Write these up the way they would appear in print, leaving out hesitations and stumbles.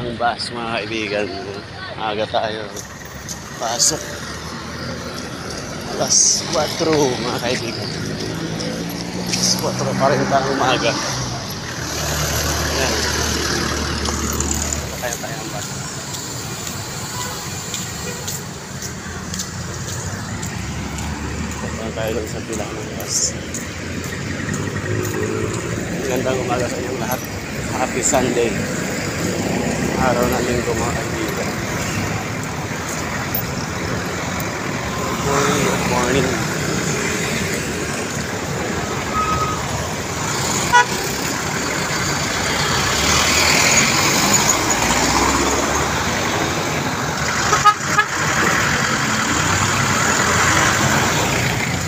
ng bus mga kaibigan. Aga tayo. Pasok. Alas 4 mga kaibigan. Alas 4 pa rin ng umaga. Ayan. Kaya tayo ng bus. Punta tayo lang sa pila ng bus. Gandang umaga sa inyong lahat. Happy Sunday. Araw na linggo mga kaibigan. Good morning.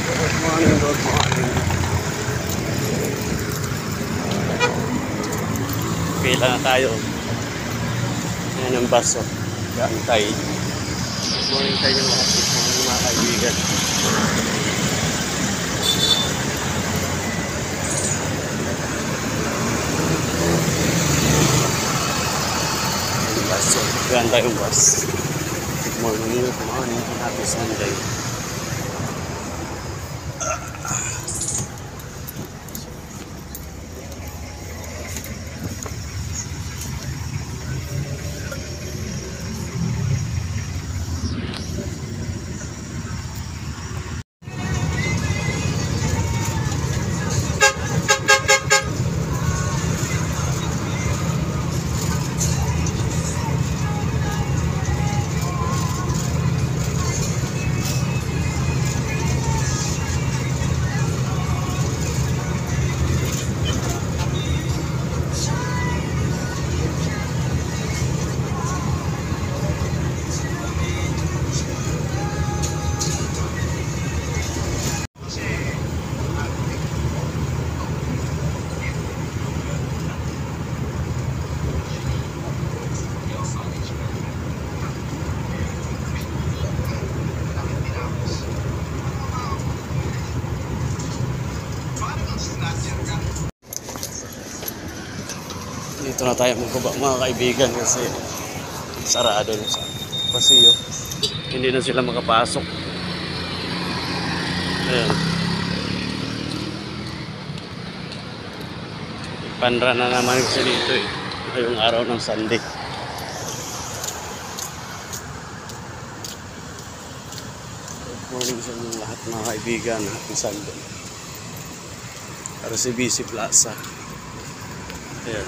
Good morning. Pila na tayo. Yan ang baso. Gantay. Good morning tayo lahat. Good morning mga kaibigan. Ang baso. Gantay yung bus. Good morning. Good morning. Happy Sunday. Dito na tayo magbaba mga kaibigan kasi sarado na sa pasiyo. Hindi na sila makapasok. Ayan. Ipanra na naman kasi dito eh. Ngayong araw ng Sunday. Good morning sa inyong lahat mga kaibigan. Happy Sunday. RCBC Plaza. Ayan.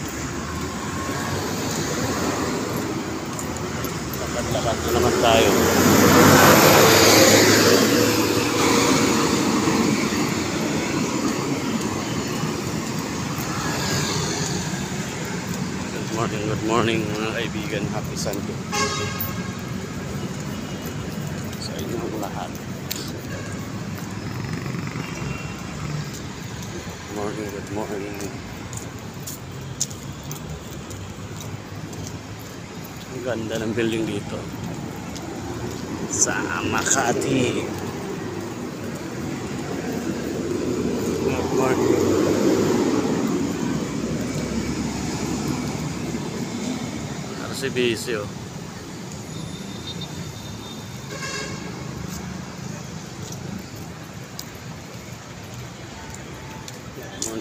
Lakad na naman tayo. Good morning mga kaibigan. Happy Sunday sa inyong lahat. Good morning. Ang ganda ng building dito sa Makati. Good morning. RCBC oh.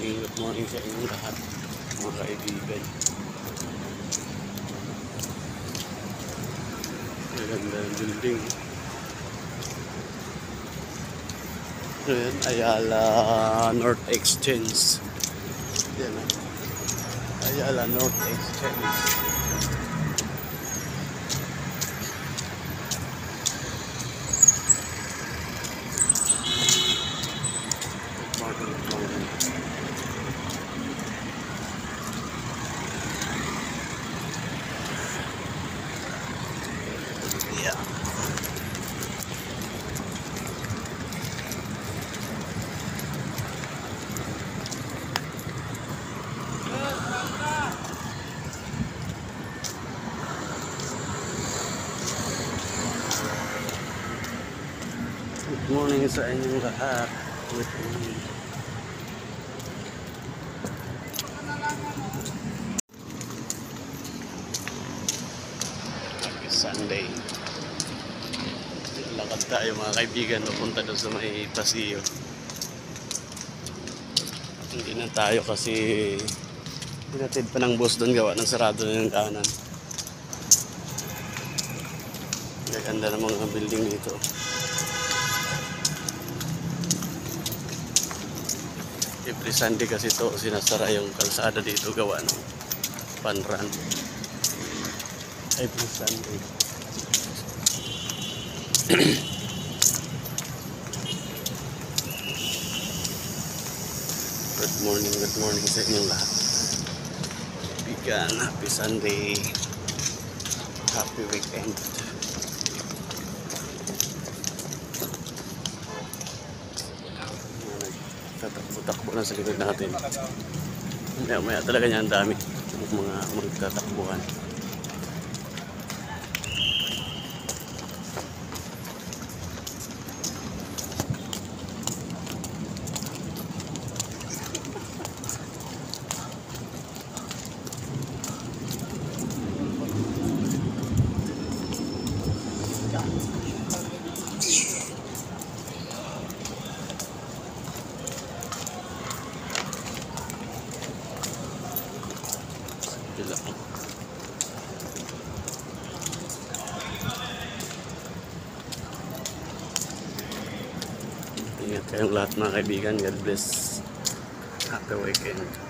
Good morning sa inyong lahat mga kaibigan. Maganda ng building. Ayan, Ayala North Exchange. Ayan, Ayala North Exchange. Good morning sa inyong lahat. Good morning. Sunday. Lakad tayo mga kaibigan, papunta doon sa may Paseo. Hindi na tayo kasi pinatid pa ng bus doon, gawa ng sarado na yung kanan. Gaganda ng mga building dito. Every Sunday kasi to sinasara yung kalsada dito, gawa ng panran. Every Sunday. Good morning sa inyong lahat. Bigan, happy Sunday. Happy weekend. Tatakbo-takbo na sa likod natin. Maya talaga niya ang dami mga magtatakbuhan. Ingat kayong lahat mga kaibigan. God bless. Happy weekend.